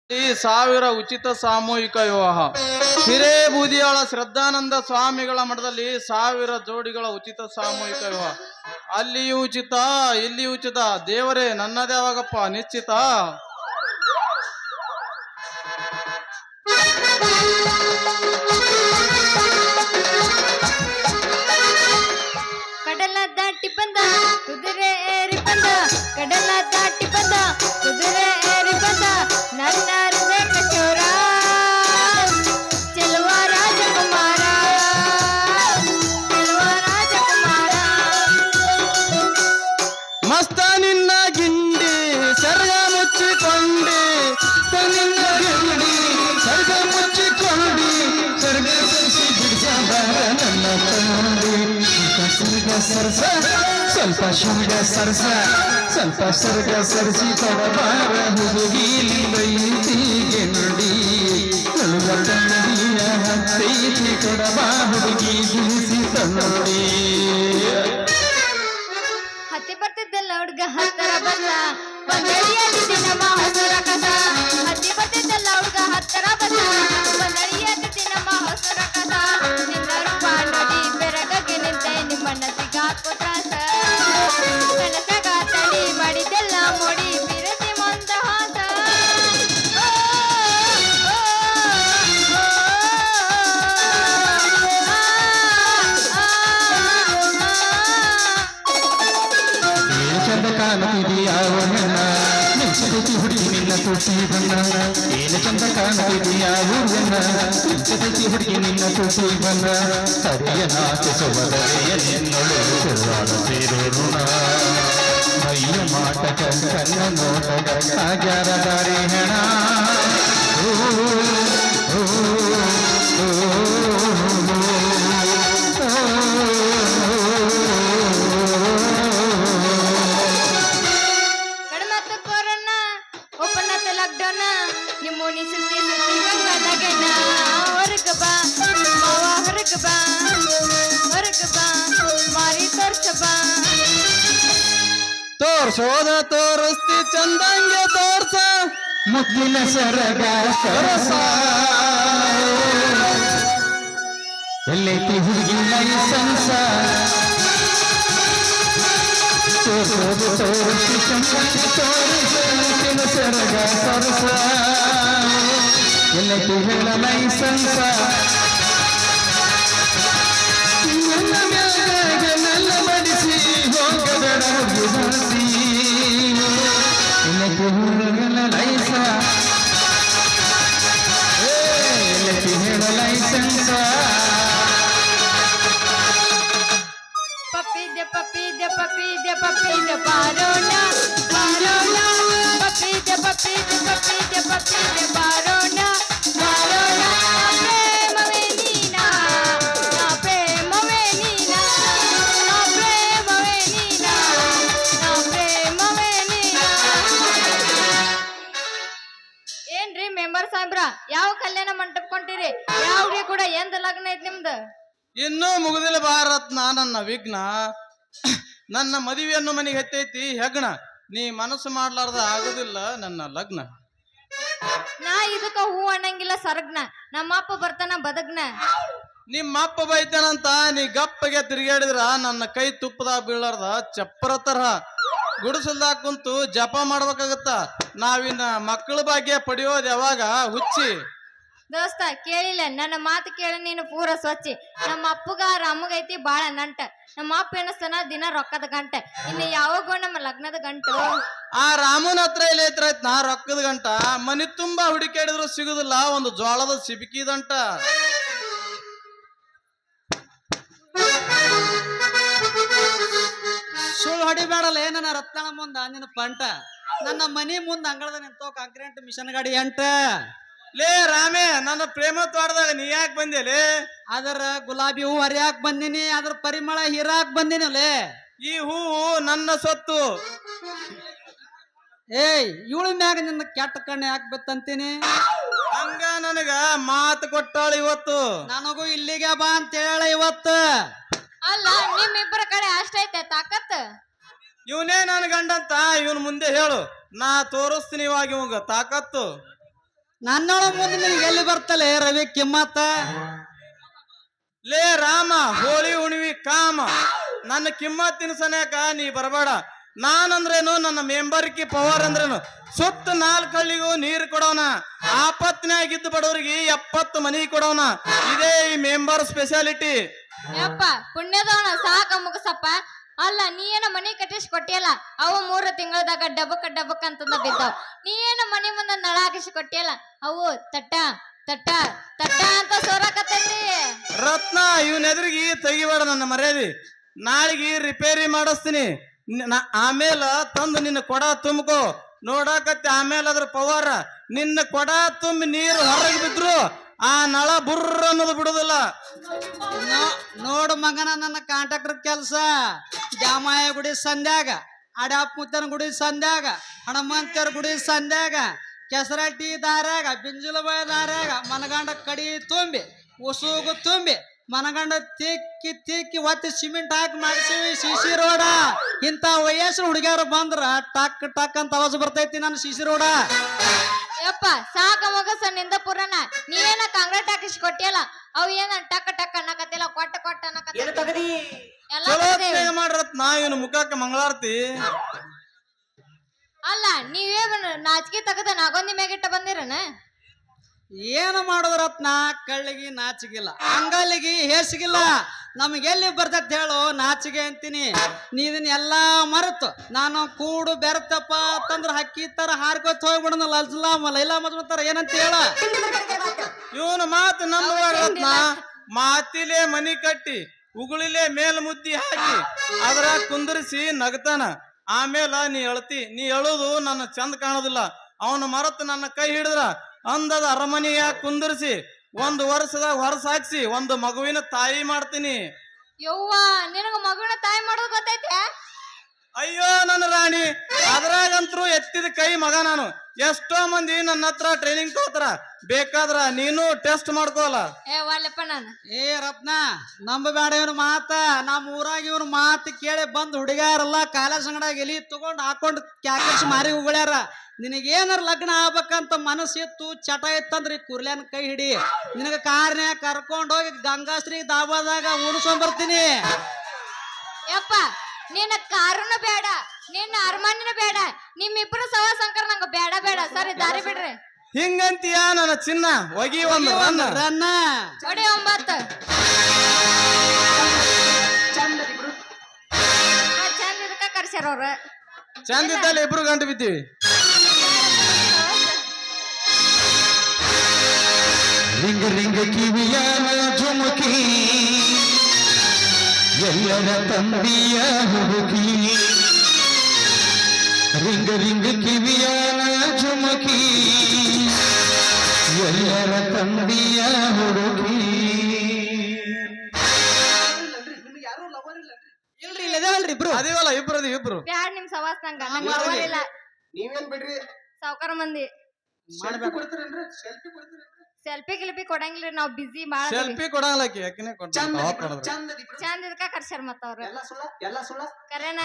ಈ 1000 ಉಚಿತ ಸಾಮೂಹಿಕ ವಿವಾಹ ಹಿರೇಬೂದಿಯಾಳ ಶ್ರದ್ಧಾನಂದ ಸ್ವಾಮಿಗಳ ಮಠದಲ್ಲಿ 1000 ಜೋಡಿಗಳ ಉಚಿತ ಸಾಮೂಹಿಕ ವಿವಾಹ. ಅಲ್ಲಿಯೂ ಉಚಿತ, ಇಲ್ಲಿ ಉಚಿತ. ದೇವರೇ ನನ್ನದೇ ಯಾವಾಗಪ್ಪ ನಿಶ್ಚಿತ. ಕಡಲ ದಾಟಿ ಬಂದ ಕುದುರೆ ಏರಿ ಬಂದ, ಕಡಲ ದಾಟಿ ಬಂದ ಕುದುರೆ ಏರಿ ಬಂದ, ನನ್ನ ಹೃದಯ ಕಿಶೋರ ಚೆಲುವ ರಾಜಕುಮಾರ, ಚೆಲುವ ರಾಜಕುಮಾರ. ಮಸ್ತ ನಿನ್ನ ಗಿಂಡಿ ಸರ್ಗ ಮುಚ್ಚಿಕೊಂಡೆ, ನಿನ್ನ ಗಿಂಡಿ ಸರ್ಗ ಮುಚ್ಚಿಕೊಂಡಿ, ಸರ್ಗ ಸರಿಸಿ ಬಿಡಿಸಬಾರ ನನ್ನ ತಂದೆ. ಸರ್ಗ ಸರ್ಸ ಸ್ವಲ್ಪ ಶರ್ಗ ಸರ್ಸ, ಸ್ವಲ್ಪ ಸರ್ಗ ಸರಿಸಿ ಕೊಡಬಾರ ಹುಡುಗಿಲಿ ಬೈತಿಗೆ ನುಡಿ, ನಳುವ ತಂದಿಯ ಹತ್ತೈತಿ ಕೊಡಬಾ ಹುಡುಗಿ ಬಿಡಿಸಿ ತಂದಿ. ಹತ್ತಿ ಬರ್ತಿದ್ದಲ್ಲ ಹುಡುಗ ಹತ್ತರ ಬಂದ, ಬಂದಳಿಯಲ್ಲಿ ನಮ್ಮ ಹಸುರ ಕಸ. ಹತ್ತಿ ಬರ್ತಿದ್ದಲ್ಲ ಹುಡುಗ ಹತ್ತರ ಬಂದ, ಬಂದಳಿಯಲ್ಲಿ ನಮ್ಮ ಹಸುರ ಕಸ. ನಿನ್ನ ರೂಪ ನೋಡಿ ಬೆರಗಾಗಿ ನಿಂತೆ ನಿಮ್ಮನ್ನ ಸಿಗಾಕೋ ತ್ರಾಸ, ಕನಸಗ ತಡಿ ಮಾಡಿದ್ದೆಲ್ಲ ಮೋಡಿ ಬಿರತಿ ಮಂದಹಾಸ. ಚಂದ ಕಾಣುತ್ತಿದೆಯಾವ ಹೆಣ್ಣ ಮಿಂಚದೈತಿ ಹುಡುಗಿ ನಿನ್ನ ತುಟಿ ಬಣ್ಣ, ಏನ ಚಂದ ಕಾಣುತ್ತಿದೆಯಾವ ಹೆಣ್ಣ ಮಿಂಚದೈತಿ ಹುಡುಗಿ ನಿನ್ನ ತುಟಿ ಬಣ್ಣ. ಹರಿಯ ನಾಚಿಸುವದರೆಯ ನಿನ್ನೊಳು ಸುಳ್ಳಾಡ ಸೇರು ಋಣ, ಮೈಯ ಮಾಟಕ ಕನ್ನ ನೋಟಕ ಆಗ್ಯಾರ ದಾರಿ ಹೆಣ. ಕಡಮತ್ತ ಕೊರೋನಾ ಒಪ್ಪನತ್ತ ಲಾಕ್ಡೌನ್, ನಿಮ್ಮೋನಿ ಸುತ್ತಿ ಸುತ್ತಿ ಗಂಗಾದಾಗೆಣ್ಣ. ಹೊರಗ ಬಾ ಮಾವ ಹೊರಗ ಬಾ, ಹೊರಗ ಬಾ ಮಾರಿ ತೋರ್ಸ ಬಾ. ತೋರ್ಸೋದ ತೋರಿಸ್ತಿ ಚಂದಂಗೆ ತೋರ್ಸ, ಮುದ್ದಿನ ಸರಗ ಸರಸ. ಎಲ್ಲೈತಿ ಹುಡುಗಿ ಲೈಸೆನ್ಸ, ತೋರ್ಸೋದು ತೋರಿಸ್ತಿ ಚಂದಂಗೆ ತೋರಿಸ, ಮುದ್ದಿನ ಸರಗ ಸರಸ. ಎಲ್ಲೈತಿ ಹೇಳ ಲೈಸೆನ್ಸ, ನನ್ನ ಮ್ಯಾಗ ನನ್ನ ಮಡಿಸಿ ಹೋಗಬೇಡ ಹುಡುಗಿ ಎಲ್ಲಕ್ಕೆ ಹುಡುಗನ ಲೈಸ, ಎಲ್ಲಕ್ಕೆ ಹೇಳ ಲೈಸೆನ್ಸ. ಪಪ್ಪಿದೆ ಪಪ್ಪಿದೆ ಪಪ್ಪಿದೆ ಪಪ್ಪಿದೆ ಬಾರೋಣ ಬಾರೋಣ, ಪಪ್ಪಿದೆ ಪಪ್ಪಿದೆ ಪಪ್ಪಿದೆ ಪಪ್ಪಿದೆ ಬಾರೋಣ ಬಾರೋಣ. ಪ್ರೇಮವೇ ನೀನಾ, ನಾ ಪ್ರೇಮವೇ ನೀನಾ, ನಾ ಪ್ರೇಮವೇ ನೀನಾ, ನಾ ಪ್ರೇಮವೇ ನೀನಾ. ಏನ್ರಿ ಮೆಂಬರ್ ಸಾಹೇಬ್ರ, ಯಾವ ಕಲ್ಯಾಣ ಮಂಟಪ ಕೊಂಟಿರಿ? ಯಾವ್ರಿ ಕೂಡ ಎಂದ ಲಗ್ನ ಐತಿ ನಿಮ್ದು? ಇನ್ನೂ ಮುಗುದಿಲ್ಲ ಭಾರತ್ ನನ್ನ ವಿಘ್ನ, ನನ್ನ ಮದುವೆಯನ್ನು ಮನೆಗೆ ಹತ್ತೈತಿ ಹೆಗ್ಣ, ನೀ ಮನಸ್ಸು ಮಾಡ್ಲಾರ್ದ ಆಗುದಿಲ್ಲ ನನ್ನ ಲಗ್ನ. ನಾ ಇದಕ್ಕ ಹೂ ಅನ್ನಂಗಿಲ್ಲ ಸರ್ಗ್ನ, ನಮ್ಮಪ್ಪ ಬರ್ತಾನ ಬದಗ್ನ. ನಿಮ್ಮ ಅಪ್ಪ ಬೈತಾನಂತ ನೀ ಗಪ್ಪಗೆ ತಿರುಗಾಡಿದ್ರ ನನ್ನ ಕೈ ತುಪ್ಪದಾಗ ಬೀಳಾರ್ದ ಚಪ್ಪರ ತರಹ ಗುಡಿಸಲ್ದಾಗ ಕುಂತು ಜಪ ಮಾಡ್ಬೇಕಾಗತ್ತ. ನಾವಿನ್ನ ಮಕ್ಕಳ ಭಾಗ್ಯ ಪಡೆಯೋದು ಯಾವಾಗ ಹುಚ್ಚಿ? ದೋಸ್ತ ಕೇಳಿಲ್ಲ ನನ್ನ ಮಾತು ಕೇಳಿ ನೀನು ಪೂರ ಸ್ವಚ್ಛಿ. ನಮ್ಮ ಅಪ್ಪಗ ರಾಮಗೈತಿ ಬಾಳ ನಂಟ, ನಮ್ಮ ಅಪ್ಪ ಎನಸ್ತಾನ ದಿನ ರೊಕ್ಕದ ಗಂಟ. ಇನ್ನು ಯಾವಾಗೋ ನಮ್ಮ ಲಗ್ನದ ಗಂಟು. ಆ ರಾಮನ ಹತ್ರ ಇಲ್ಲ ಐತ್ ನಾ ರೊಕ್ಕದ ಗಂಟ, ಮನಿ ತುಂಬಾ ಹುಡುಕಾಡಿದ್ರು ಸಿಗುದಿಲ್ಲ ಒಂದು ಜೋಳದ ಸಿಬಿಕಿದಂಟ. ಸುಳ್ಳು ಹೊಡಿಬೇಡಲ್ಲ ನನ್ನ ರತ್ನ ಮುಂದ ನಿನ್ನ ಪಂಟ, ನನ್ನ ಮನಿ ಮುಂದ ಅಂಗಳದ ನಿಂತೋ ಕಾಂಕ್ರೀಟ್ ಮಿಷನ್ ಗಾಡಿ ಎಂಟ. ಲೇ ರಾಮೇ, ನನ್ನ ಪ್ರೇಮ ತೋಟದಾಗ ನೀ ಯಾಕೆ ಬಂದೇಲೇ? ಅದರ ಗುಲಾಬಿ ಹೂ ಹರಿಯಾಕ್ ಬಂದಿನಿ, ಅದ್ರ ಪರಿಮಳ ಹೀರಾಕ್ ಬಂದಿನಲ್ಲೇ. ಈ ಹೂವು ನನ್ನ ಸೊತ್ತು. ಏಯ್ ಇವಳ ಮ್ಯಾಗ ನಿನ್ನ ಕೆಟ್ಟ ಕಣ್ಣು ಯಾಕೆ ಬತ್ತಂತೀನಿ? ಹಂಗ ನನಗ ಮಾತು ಕೊಟ್ಟಾಳ ಇವತ್ತು. ನನಗೂ ಇಲ್ಲಿಗೆ ಬಾ ಅಂತ ಹೇಳ ಇವತ್ತು. ಅಲ್ಲ ನಿಮ್ಮಿಬ್ಬರ ಕಡೆ ಅಷ್ಟೈತೆ ತಾಕತ್? ಇವನೇ ನನ್ನ ಗಂಡಂತ ಇವನ್ ಮುಂದೆ ಹೇಳು, ನಾ ತೋರಿಸ್ತೀನಿ ಇವಾಗ ಇವಂಗ ತಾಕತ್ತು. ನನ್ನೊಳ ಮುಂದೆ ನಿನಗೆ ಎಲ್ಲಿ ಬರ್ತಲೆ ರವಿ ಕಿಮ್ಮತ್ತ ಲೇ ರಾಮ ಹೋಳಿ ಹುಣಿವಿ ಕಾಮ ನನ್ನ ಕಿಮ್ಮತ್ತಿನ ಸನ್ಯಾಕ ನೀ ಬರಬೇಡ. ನಾನಂದ್ರೇನು, ನನ್ನ ಮೆಂಬರ್ಕಿ ಪವರ್ ಅಂದ್ರೇನು, ಸುತ್ತ 4 ಹಳ್ಳಿಗೂ ನೀರು ಕೊಡೋನ, ಆಪತ್ನಾಗಿದ್ದ ಬಡವರಿಗೆ 70 ಮನಿ ಕೊಡೋನ. ಇದೇ ಈ ಮೆಂಬರ್ ಸ್ಪೆಷಾಲಿಟಿ. ಯಪ್ಪ ಪುಣ್ಯದವನ ಸಾಕ ಮುಗಸಪ್ಪ. ಅಲ್ಲ ನೀ ಏನ ಮನಿ ಕಟ್ಟಿಸಿ ಕೊಟ್ಟಿಯಲ್ಲ, ಅವು 3 ತಿಂಗಳದಾಗ ಡಬಕ್ ಅಂತಂದ ಬಿದ್ದಾವ್. ನೀ ಏನ ಮನಿ ಮುಂದ ನಳ ಹಾಕಿಸಿ ಕೊಟ್ಟಿಯಲ್ಲ, ಅವು ತಟ್ಟ ತಟ್ಟ ತಟ್ಟ ಅಂತ ಸೋರಾಕತ್ತೈತಿ. ರತ್ನ ಇವನ್ ಎದುರಿಗೆ ತೆಗಿಬೇಡ ನನ್ನ ಮರ್ಯಾದೆ. ನಾಳೆಗೆ ರಿಪೇರಿ ಮಾಡಿಸ್ತೀನಿ. ಆಮೇಲೆ ತಂದು ನಿನ್ನ ಕೊಡ ತುಂಬ್ಕೋ. ನೋಡಾಕತ್ತಿ ಆಮೇಲೆ ಅದ್ರ ಪವರ್. ನಿನ್ನ ಕೊಡ ತುಂಬಿ ನೀರು ಹೊರಗೆ ಬಿದ್ರು ಆ ನಳ ಬುರ್ರ ಅನ್ನೋದು ಬಿಡುದಿಲ್ಲ. ನೋಡು ಮಗನ, ನನ್ನ ಕಾಂಟ್ರಾಕ್ಟರ್ ಕೆಲಸ ದ್ಯಾಮಾಯ ಗುಡಿ ಸಂಧ್ಯಾಗ, ಅಡ್ಯಾಪ್ ಮುತ್ತನ ಗುಡಿ ಸಂಧ್ಯಾಗ, ಹನುಮಂತರ ಗುಡಿ ಸಂಧ್ಯಾಗ, ಕೆಸರಟ್ಟಿ ದಾರ್ಯಾಗ, ಬಿಂಜುಲಬಾಯಿ ದಾರ್ಯಾಗ ಮನಗಂಡ ಕಡಿ ತುಂಬಿ ಉಸುಗು ತುಂಬಿ ಮನಗಂಡ ತಿಕ್ಕಿ ಒತ್ತಿ ಸಿಮೆಂಟ್ ಹಾಕಿ ಮಾಡಿಸಿವಿ ಸಿಸಿ ರೋಡ. ಇಂಥ ವಯಸ್ಸಿನ ಹುಡುಗಿಯರು ಬಂದ್ರ ಟಕ್ ಟಕ್ ಅಂತ ಅವಾಜ್ ಬರ್ತೈತಿ ನನ್ನ ಸಿಸಿ ರೋಡ. ಯಪ್ಪ ಸಾಕ ಮುಗಸ ನಿಂದ ಪುರಾಣ. ನೀವೇನ ಕಾಂಗ್ರೆಟ್ ಹಾಕಿಸಿ ಕೊಟ್ಟಿಯಲ್ಲ, ಅವು ಏನ ಟಕ್ ಟಕ್ ಅನ್ನಕತ್ತಿಲ್ಲ, ಕೊಟ್ಟ ಅನ್ನಕತ್ತ. ಚಲೋ ಮಾಡ್ರತ್ನ ಇವನು ಮುಖಕ್ಕೆ ಮಂಗಳಾರತಿ. ಅಲ್ಲ ನೀವೇ ನಾಚಿಕೆ ತೆಗದ ನಾಗೊಂದಿ ಮ್ಯಾಗಿಟ್ಟ ಬಂದಿರನ? ಏನು ಮಾಡೋದ್ರತ್ನ, ಕಳ್ಳಿಗೆ ನಾಚಿಗಿಲ್ಲ, ಅಂಗಲಿಗೆ ಹೇಸಿಗಿಲ್ಲ. ನಮಗೆಲ್ಲಿ ಬರ್ತೈತೆ ಹೇಳು ನಾಚಿಗೆ ಅಂತೀನಿ. ನೀ ಇದನ್ನೆಲ್ಲ ಮರೆತು ನಾನು ಕೂಡು ಬೆರತಪ್ಪ ಅಂತಂದ್ರ ಹಕ್ಕಿ ತರ ಹಾರ್ಕೋತ್ ಹೋಗ್ಬಿಡೋಣ. ಲೈಲಾ ಮಜ್ಮುತ್ತರ ಏನಂತ ಹೇಳ? ಇವನು ಮಾತು ನಮ್ಮ ರತ್ನ. ಮಾತಿಲೆ ಮನಿ ಕಟ್ಟಿ ಉಗುಳಿಲೆ ಮೇಲ್ ಮುದ್ದಿ ಹಾಕಿ ಅದ್ರ ಕುಂದರಿಸಿ ನಗತಾನ. ಆಮೇಲೆ ನೀ ಅಳುದು ನನ್ನ ಚಂದ ಕಾಣೋದಿಲ್ಲ. ಅವನು ಮರೆತು ನನ್ನ ಕೈ ಹಿಡಿದ್ರ ಅಂದದ ಅರಮನೆಯ ಕುಂದರಿಸಿ 1 ವರ್ಷದಾಗ ಹೊರಸಾಕ್ಸಿ ಒಂದು ಮಗುವಿನ ತಾಯಿ ಮಾಡ್ತೀನಿ. ಯವ್ವ ನಿನಗ ಮಗುವಿನ ತಾಯಿ ಮಾಡೋದು ಗೊತ್ತೈತೆ? ಅಯ್ಯೋ ನನ್ನ ರಾಣಿ, ಅದ್ರಾಗಂತ್ರು ಎತ್ತಿದ ಕೈ ಮಗ ನಾನು. ಎಷ್ಟೋ ಮಂದಿ ನನ್ನ ಹತ್ರ ಟ್ರೈನಿಂಗ್ ತಗೋತಾರ, ಬೇಕಾದ್ರ ನೀನು ಟೆಸ್ಟ್ ಮಾಡ್ಕೋಲ್ಲ. ವಾಲಪ್ಪ ನಾನು ರತ್ನ ನಂಬಬೇಡ ಇವನು ಮಾತ. ನಮ್ಮ ಊರಾಗ ಇವನು ಮಾತು ಕೇಳಿ ಬಂದ್ ಹುಡುಗಾರಲ್ಲ ಕಾಲೇಜ್ ಅಂಗಡಿಯಾಗ ಎಲಿ ತಗೊಂಡ್ ಹಾಕೊಂಡು ಕ್ಯಾಕರ್ಸ್ ಮಾರಿ ಉಗುಳ್ಯಾರ. ನಿನಗೇನಾರ ಲಗ್ನ ಆಗ್ಬೇಕಂತ ಮನಸ್ಸಿತ್ತು, ಚಟ ಇತ್ತಂದ್ರಿ ಕುರ್ಲ್ಯಾನ ಕೈ ಹಿಡಿ. ನಿನಗ ಕಾರ್ನ್ಯಾಗ ಕರ್ಕೊಂಡ್ ಹೋಗಿ ಗಂಗಾಶ್ರೀ ದಾಬಾದಾಗ ಉಣಿಸ್ಕೊಂಡ್ ಬರ್ತೀನಿ. ಯಪ್ಪ ನಿನ್ನ ಕಾರುನು ಬೇಡ, ನಿನ್ನ ಅರಮನೆನೂ ಬೇಡ, ನಿಮ್ಮಿಬ್ರು ಸವಾಸಂಕರ ನಂಗ ಬೇಡ. ಸರಿ ದಾರಿ ಬಿಡ್ರಿ. ಹಿಂಗಂತೀಯ ನನ್ನ ಚಿನ್ನ? ಒಗಿ ಒಂದು ರನ್ನ ಒಡಿ 9 ಚಂದ ಇದಕ್ಕ ಕರ್ಸ್ಯಾರ ಅವ್ರ. ಚಂದ ಇದ್ದಲ್ಲಿ 2 ಗಂಟೆ ಬಿದ್ದೀವಿ. ರಿಂಗ ರಿಂಗ ಕಿವಿಯ ಝುಮುಕಿ ಎಲ್ಲರ ತಂದೆಯ ಹುಡುಕಿ. ರಿಂಗ ರಿಂಗ ಕಿವಿಯ ಝುಮುಕಿ ಎಲ್ಲರ ತಂದೆಯ ಹುಡುಕಿ. ಇಲ್ರಿ ಇಲ್ಲದೇವಲ್ರಿ ಇಬ್ರು ಅದೇವಲ್ಲ ಇಬ್ರು ಬ್ಯಾಡ ನಿಮ್ ಸವಾಸ ನಂಗ ಅವರಿಲ್ಲ. ನೀವೇನ್ ಬಿಡ್ರಿ ಸಾವ್ಕಾರ ಮಂದಿ ಕೊಡ್ತೀರೇನ್ರಿ? ಸೆಲ್ಫಿ ಕೊಡ್ತೀರೇನ್ರಿ? ಸೆಲ್ಫಿ ಗಿಲ್ಫಿ ಕೊಡಂಗಿಲ್ರಿ, ನಾವ್ ಬಿಸಿ ಬಾಳ. ಸೆಲ್ಫಿ ಕೊಡಂಗಿಲ್ಲ ಯಾಕಿನೇ ಚಂದ ಚಂದ ಇದಕ್ಕ ಕರ್ಸ್ಯಾರ ಮತ್ತ ಅವ್ರ. ಎಲ್ಲ ಸುಳ್ಳ ಕರೆನ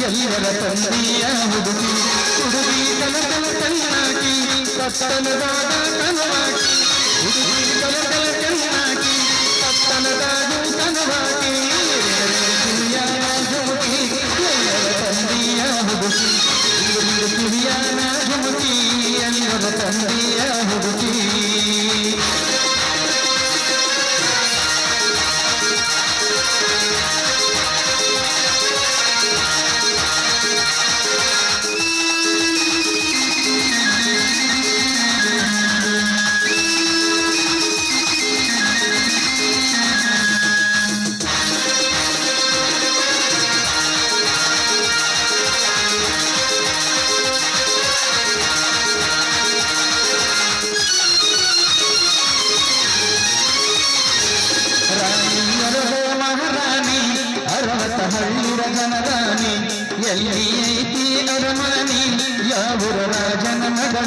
ಎಲ್ಲರ ತಂದೆಯ ಹುಡುಗಿ. ಹುಡುಗಿ ಕಲಕಲ ಕಣ್ಣಾಕಿ ಕತ್ತನದಾದ ಕನವಾಕಿ. ಹುಡುಗಿ ಕಲಕಲ ಕಣ್ಣಾಕಿ ಕತ್ತನದಾದ ಕನವಾಕಿ. ಕಿವಿಯಾನ ಝುಮುಕಿ ಎಲ್ಲರ ತಂದೆಯ ಹುಡುಗಿ. ಕಿವಿಯಾನ ಝುಮುಕಿ ಎಲ್ಲರ ತಂದೆಯ ಹುಡುಗಿ.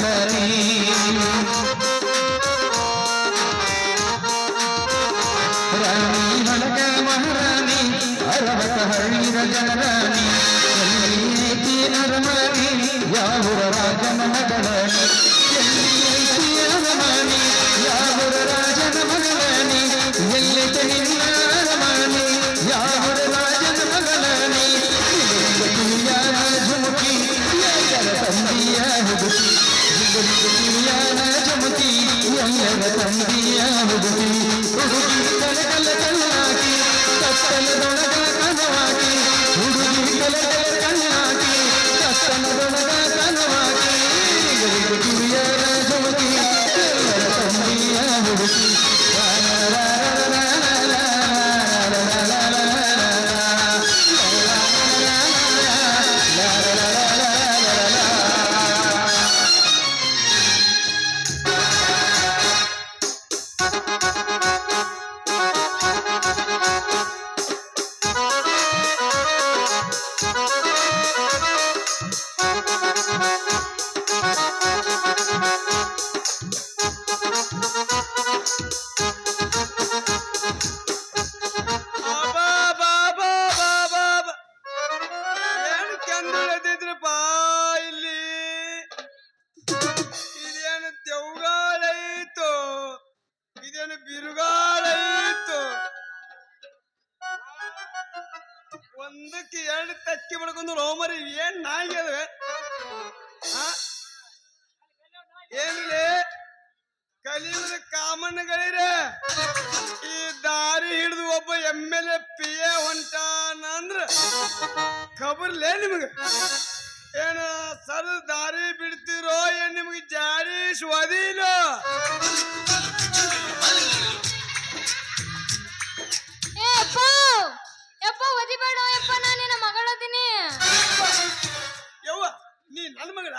ಮಗಳನಿ ರಾಣಿ ಹಣಕ ಮಹಾರಾಣಿ ಅರವತ್ತ ಹಳ್ಳಿರ ಜನರಾಣಿ ಎಲ್ಲಿ ಐತಿ ಅರಮನೆ ಯಾವೂರ ರಾಜನ ಮಗಳನಿ ಎಲ್ಲಿ ಐತಿ ಅರಮನೆ ಯಾವೂರ ರಾಜನ ಮಗಳನಿ ಎಲ್ಲಿ ನಿನ್ನ ಅರಮನೆ ಯಾವೂರ ರಾಜನ ಮಗಳನಿ ಕಿವಿಯಾನ ಝುಮುಕಿ ಎಲ್ಲರ ತಂದೆಯ ಹುಡುಕಿ ಕಿವಿಯಾನ ಝುಮುಕಿ ಎಲ್ಲರ ತಂದೆಯ ಹುಡುಕಿ ಹುಡುಗಿ ಕಲಕಲ ಕಣ್ಣಾಕಿ ಕತ್ತಲದೊಳಗ ಕನವಾಕಿ ಹುಡುಗಿ ಕಲಕಲ ಕಣ್ಣಾಕಿ ಕತ್ತಲದೊಳಗ ಕನವಾಕಿ ಕಿವಿಯಾನ ಝುಮುಕಿ ಎಲ್ಲರ ತಂದೆಯ ಹುಡುಕಿ ಏನು ಕಂದಿದ್ರಪ್ಪ ಇಲ್ಲಿ ಇದೇನು ದೆವ್ಗಾಳೈತು ಇದೇನು ಬಿರುಗಾಳೈತು ಒಂದಕ್ಕೆ ಎರಡು ತಕ್ಕಿ ಬಡ್ಕೊಂಡು ರೋಮರಿ ಏನ್ ನಾಯಿ ಅದ ಏನಿದೆ ಕಲಿಯುವುದು ಕಾಮಣ್ಣಗಳಿರೆ ಈ ದಾರಿ ಹಿಡಿದು ಒಬ್ಬ MLA PA ಹೊಂಟಾನಂದ್ರ ಖಬರ್ಲೇ ನಿಮಗೆ ಏನ ಸರ್ ದಾರಿ ಬಿಡ್ತಿರೋ ಏನ್ ನಿಮಗೆ ಜಾರಿ ಸ್ವಾಧೀನೋ ಏ ಅಪ್ಪ ಯಪ್ಪ ಒದಿಬೇಡ ಯಪ್ಪ ನಾನು ನಿನ್ನ ಮಗಳದೀನಿ ಯವ್ವ ನೀ ನನ್ನ ಮಗಳ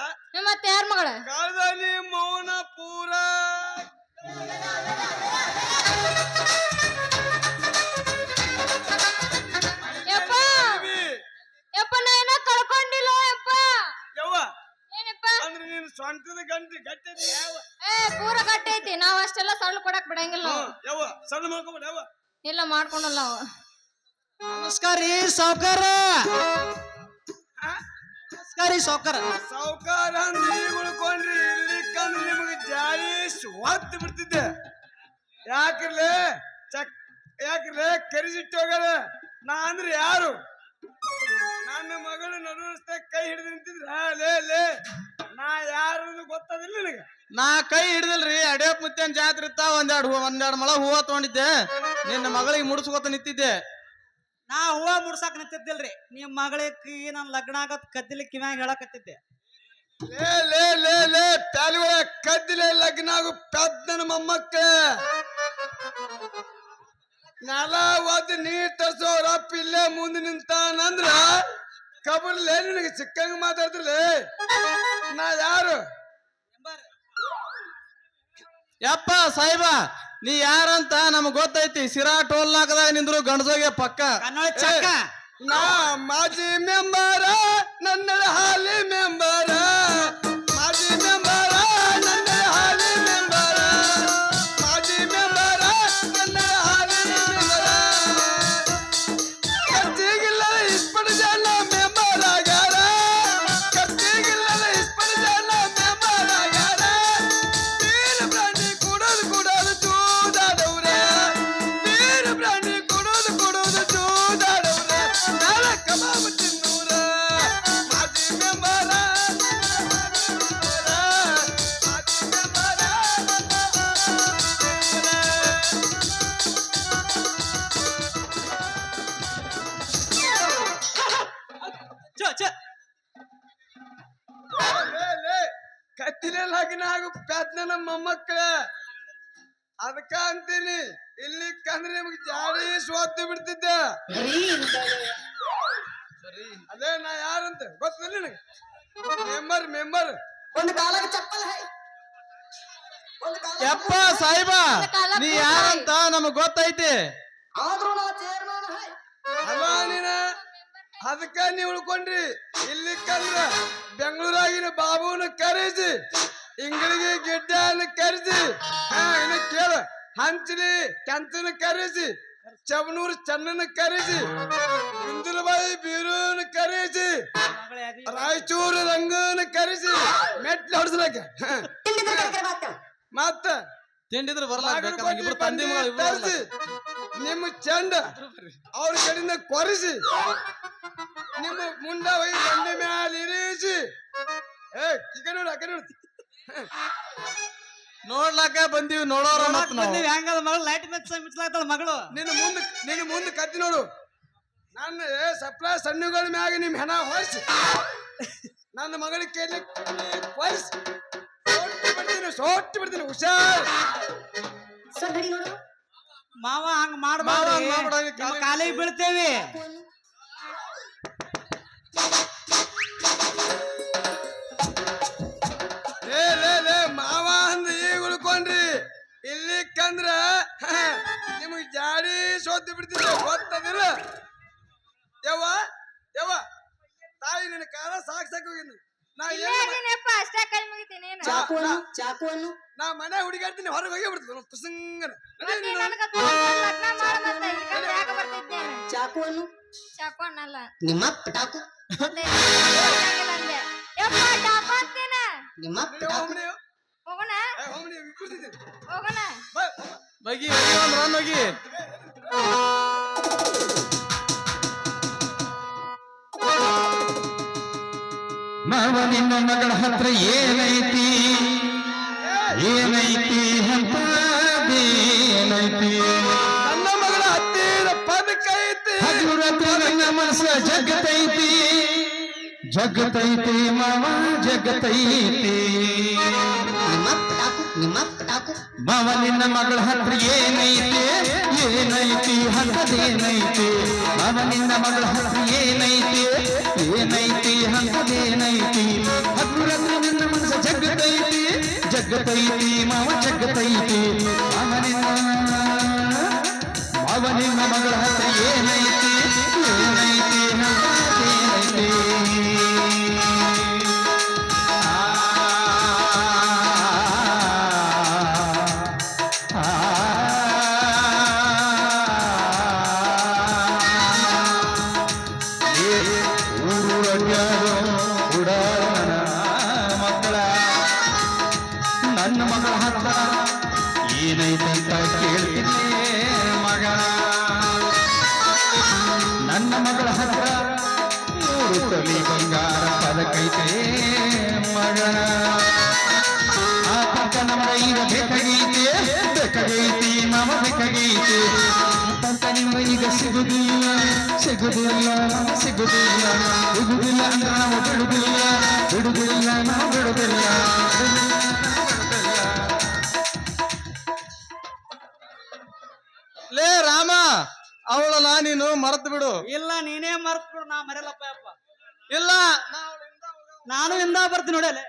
ಮತ್ತೆ ಯಾರ ಮಗಳ ಕಾಲದಲ್ಲಿ ಮೌನ ಪೂರ ಯಪ್ಪ ಯಪ್ಪ ನಾ ಏನ ಕಳ್ಕೊಂಡಿಲ್ಲ ಯಪ್ಪ ಯವ್ವ ಏನಪ್ಪ ಅಂದ್ರೆ ನೀನು ಸ್ವಂತದ ಗಂಟೆ ಗಟ್ಟಿ ಯಾವ ಏ ಪೂರ ಗಟ್ಟೈತಿ ನಾವ್ ಅಷ್ಟೆಲ್ಲ ಸರಳು ಕೊಡಕ್ ಬಿಡಂಗಿಲ್ಲ ನಾವು. ಯವ್ವ ಸಣ್ಣ ಮಾಡ್ಕೊಬೇಡ ಯವ್ವ ಇಲ್ಲ ಮಾಡ್ಕೊಂಡಲ್ಲ ನಾವು ನಮಸ್ಕಾರ ರೀ ಸಾವ್ಕಾರ ನಮಸ್ಕಾರ ರೀ ಸಾವ್ಕಾರ ಸಾವುಕಾರ ನೀ ಉಳ್ಕೊಂಡ್ರಿ ಇಲ್ಲಿ ಕಂದ್ರೆ ನಿಮಗೆ ಜಾರಿ ಒತ್ತು ಬಿಡ್ತಿದ್ದೆ ಯಾಕಿರ್ಲೆ ಯಾಕಿರ್ಲೆ ಕರಿಸಿಟ್ಟು ಹೋಗದ ನಾ ಅಂದ್ರೆ ಯಾರು ನನ್ನ ಮಗಳು ನಡುವಸ್ತೆ ಕೈ ಹಿಡಿದು ನಿಂತಿದ್ರ ಲೇ ನಾ ಯಾರು ಗೊತ್ತದಿಲ್ಲ ನಿನಗೆ ನಾ ಕೈ ಹಿಡ್ದಿಲ್ರಿ ಅಡ್ಯಪ್ ಮುತ್ತೇನ್ ಜಾತ್ರೆ ಇತ್ತ ಒಂದೆರಡು ಮೊಳ ಹೂವ ತಗೊಂಡಿದ್ದೆ ನಿನ್ನ ಮಗಳಿಗೆ ಮುಡಿಸ್ಕೊತ ನಿಂತಿದ್ದೆ ನಾ ಹೂವ ಮುಡ್ಸಾಕ್ ನಿಂತಿದ್ದಿಲ್ರಿ ನಿಮ್ ಮಗಳಿಗೆ ನನ್ ಲಗ್ನ ಆಗತ್ ಕದ್ದಿಲಿ ಕಿವ್ಯಾಗ ಹೇಳಕತ್ತಿದ್ದೆ ಲೇ ಪ್ಯಾಲಿಗಳ ಕದ್ದಿಲೆ ಲಗ್ನ ಆಗು ಪೆದ್ದನ ಮೊಮ್ಮಕ್ಕ ನೆಲ ಒದ್ದು ನೀರ್ ತರ್ಸೋರ ಪಿಲ್ಲೆ ಮುಂದೆ ನಿಂತಾನಂದ್ರ ಕಬರ್ಲೇ ನಿನಗೆ ಸಿಕ್ಕಂಗ ಮಾತಾಡ್ತಿರ್ಲಿ ನಾ ಯಾರು ಯಪ್ಪ ಸಾಹೇಬ ನೀ ಯಾರಂತ ನಮಗ್ ಗೊತ್ತೈತಿ ಸಿರಾ ಟೋಲ್ ನಾಕದಾಗ ನಿಂದ್ರು ಗಂಡಸೋಗೆ ಪಕ್ಕ ಕನ್ನಡ ಚಕ್ಕ ನಾ ಮಾಜಿ ಮೆಂಬರ ನನ್ನ ಹಾಲಿ ಮೆಂಬರ ಮಾಜಿ ಮೆಂಬರ ನನ್ನ ಹಾಲಿ ಮೆಂಬರ ಮಾಜಿ ಮೆಂಬರ ನನ್ನ ಹಾಲಿ ಮೆಂಬರ ಕತ್ತಿಗಿಲ್ಲದ ಇಸ್ಪಡ್ ಜನ ಮೆಂಬರ್ ಆಗ್ಯಾರ ಕತ್ತಿಗಿಲ್ಲದ ಇಸ್ಪಡ್ ಜನ ಮೆಂಬರ್ ಆಗ್ಯಾರ ಬೀರ್ ಬ್ರಾಂಡಿ ಕುಡೋದು ಚೂದಾಡವ್ರೆ ಬೀರ್ ಬ್ರಾಂಡಿ ಕುಡೋದು ಚೂದಾಡವ್ರೆ ನಾಳೆ ಕಬಾಬ್ ತಿನ್ನೂರ ಮಾಜಿ ಮೆಂಬರ ಮಾಜಿ ಮೆಂಬರ ಕತ್ತಿಲೆ ಲಗ್ನ ಆಗು ಪ್ಯಾತ್ನ ಮೊಮ್ಮಕ್ಕಳ ಅದಕ್ಕ ಅಂತೀನಿ ಇಲ್ಲಿ ಕಂದ್ರೆ ನಿಮ್ಗೆ ಜಾರಿ ಸ್ವತ್ತು ಬಿಡ್ತಿದ್ದೆ ಅದೇ ನಾ ಯಾರಂತ ಗೊತ್ತಿಲ್ಲ ನಿನಗೆ ಮೆಂಬರ್ ಒಂದು ಕಾಲಾಗ ಚಪ್ಪಲ್ ಹೈ ಯಪ್ಪ ಸಾಹೇಬ ನೀ ಯಾರಂತ ನಮಗ್ ಗೊತ್ತೈತಿ ಆದ್ರೂ ನಾ ಚೇರ್ಮನ್ ಹೈ ಅಲ್ಲ ನೀನ ಅದಕ್ಕ ನೀವ್ ಉಳ್ಕೊಂಡ್ರಿ ಇಲ್ಲಿ ಕಂದ್ರ ಬೆಂಗಳೂರಾಗಿನ ಬಾಬುನ ಕರೆಸಿ ಇಂಗಳಿಗೆ ಗಿಡ್ಡನ ಕರೆಸಿ ಇನ್ನು ಕೇಳು ಹಂಚಲಿ ಕೆಂಚನ ಕರೆಸಿ ಚವನೂರು ಚನ್ನನ ಕರೆಸಿ ಬಿಂದುಲಬಾಯಿ ಬೀರೂನ ಕರೆಸಿ ರಾಯಚೂರು ರಂಗನ ಕರೆಸಿ ಮೆಟ್ಲು ಹೊಡ್ಸ್ಲಕ್ಕ ಮತ್ತ ತಿಂಡಿದ್ರು ಬರಲ್ಲ ಬಾಗಲಕೋಟೆ ಬಂಡಿ ತರಿಸಿ ನಿಮ್ಮ ಚಂಡ ಅವ್ರ ಕಡೆಯಿಂದ ಕೊರಿಸಿ ನಿಮ್ಮ ಮುಂಡ ಹೋಗಿ ಬಂಡಿ ಮ್ಯಾಲ ಇರಿಸಿ ಈ ಕಡೆ ನೋಡು ಆ ಕಡೆ ನೋಡು ನೋಡ್ಲಾಕ ಬಂದೀವಿ ನೋಡೋರ ಮತ್ ನಾವು ಹೆಂಗದ ಮಗಳು ಲೈಟ್ ಮಿಚ್ಲಾಗ್ತಾಳ ಮಗಳು ನಿನ್ನ ಮುಂದೆ ಕತ್ತಿ ನೋಡು ನನ್ನ ಸಪ್ಲೈ ಸಣ್ಣಗಳ ಮ್ಯಾಗ ನಿಮ್ ಹೆಣ ಹೊರಿಸಿ ನನ್ನ ಮಗಳಿಗೆ ಕೇಳಿ ಹೊರಿಸಿ ಸೋಟಿ ಬಿಡ್ತೀನಿ ಹುಷಾರ್ ಮಾವ ಹಂಗ ಮಾವ ಹಂಗ್ ಮಾಡ್ಬೇಡ್ರಿ. ಮಾಡ್ಬಾರ್ದು ಕಾಲಿಗೆ ಬೀಳ್ತೇವಿ ಲೇ ಮಾವ ಅಂದ ಈಗ ಉಳ್ಕೊಂಡ್ರಿ ಇಲ್ಲಿ ಕಂದ್ರ ನಿಮಗ್ ಜಾಡಿ ಸೋತಿ ಬಿಡ್ತೀನಿ ಗೊತ್ತದಿಲ್ಲ ಯವ್ವ ಯವ್ವ ತಾಯಿ ನಿನ್ನ ಕಾಲ ಸಾಕ್ ಹೋಗಿನಿ ನಾ ಇಲ್ಲೇ ಏನ್ ಅದೀನಪ್ಪ, ಅಷ್ಟೇ ಕೈ ಮುಗಿತೀನಿ ಏನು? ನಾ ಮನೆ ಹುಡುಗಾಡ್ತೀನಿ ಹೊರಗೆ ಹೋಗಿ ಬಿಡ್ತೀನಿ ಪುಸಂಗನ ಮತ್ತೆ ನೀ ನನ್ಗ ಲಗ್ನ ಮಾಡು ಮತ್ತೆ, ಇಲ್ಲಿ ಕಂಡ್ರೆ ಯಾಕ ಬರ್ತಿದ್ದೆ ನಾನು? ಚಾಕು ಅನ್ನಲ್ಲ. ಮತ್ತೆ ಚಾಕಿಲ್ಲ ಅಂದೆ. ಯಪ್ಪ, ಚಾಕು ಅಂತೀನ. ಹೋಗೋಣ ಹೋಗೋಣ. ಬಗಿ ಒಂದ್ ರನ್ ಹೋಗಿ ಮಾವ ನಿನ್ನ ಮಗಳ ಹತ್ರ ಏನೈತಿ ಏನೈತಿ ಅಂತದೇನೈತಿ ನನ್ನ ಮಗಳ ಹತ್ತಿರ ಪದಕೈತಿ ಹಗುರತಿ ನನ್ನ ಮನಸ್ಸ ಜಗತೈತಿ ಜಗತೈತಿ ಮಾವ ಜಗತೈತಿ ಮಾವ ನಿನ್ನ ಮಗಳ ಹತ್ರ ಏನೈತಿ ಏನೈತಿ ಹಂತದೇನೈತಿ ಮಾವ ನಿನ್ನ ಮಗಳ ಹತ್ರ ಏನೈತಿ ಏನೈತಿ ಹಂತದೇನೈತಿ ಹಗುರತಿ ನಿನ್ನ ಮನಸ್ಸ ಜಗತೈತಿ ಜಗತೈತಿ ಮಾವ ಜಗತೈತಿ ಮಾವ ನಿನ್ನ ಮಗಳ ಹತ್ರ ಏನೈತಿ ಏನೈತಿ ಹಂತದೇನೈತಿ ಮಕ್ಕಳ ನನ್ನ ಮಗಳ ಹತ್ರ ಏನೈತಂತ ಕೇಳ್ತೀನಿ ಮಗಳ ನನ್ನ ಮಗಳ ಹತ್ರ 3 ತೊಲಿ ಬಂಗಾರ ಪದಕೈತೆ ಮಗಳ ಆ ಪಕ್ಕ ನಮಗ ಈಗ ಬೇಕಾಗೈತಿ ಮಾವ ಬೇಕಾಗೈತಿ ಪಕ್ಕ ನಿಮ್ಗ ಈಗ ಸಿಗುದಿಲ್ಲ ಸಿಗುದಿಲ್ಲ ಸಿಗುದಿಲ್ಲ ಸಿಗುದಿಲ್ಲ ಅಂದ್ರೆ ನಾವು ಬಿಡುದಿಲ್ಲ ನಾವು ಬಿಡುದಿಲ್ಲ ಲೇ ರಾಮ ಅವಳನ್ನ ನೀನು ಮರೆತು ಬಿಡು. ಇಲ್ಲ ನೀನೇ ಮರ್ತ್ ಬಿಡು, ನಾ ಮರೆಯಲ್ಲಪ್ಪ ಯಪ್ಪ. ಇಲ್ಲ ನಾನು ಇಂದ ಬರ್ತೀನಿ ನೋಡಲೆ.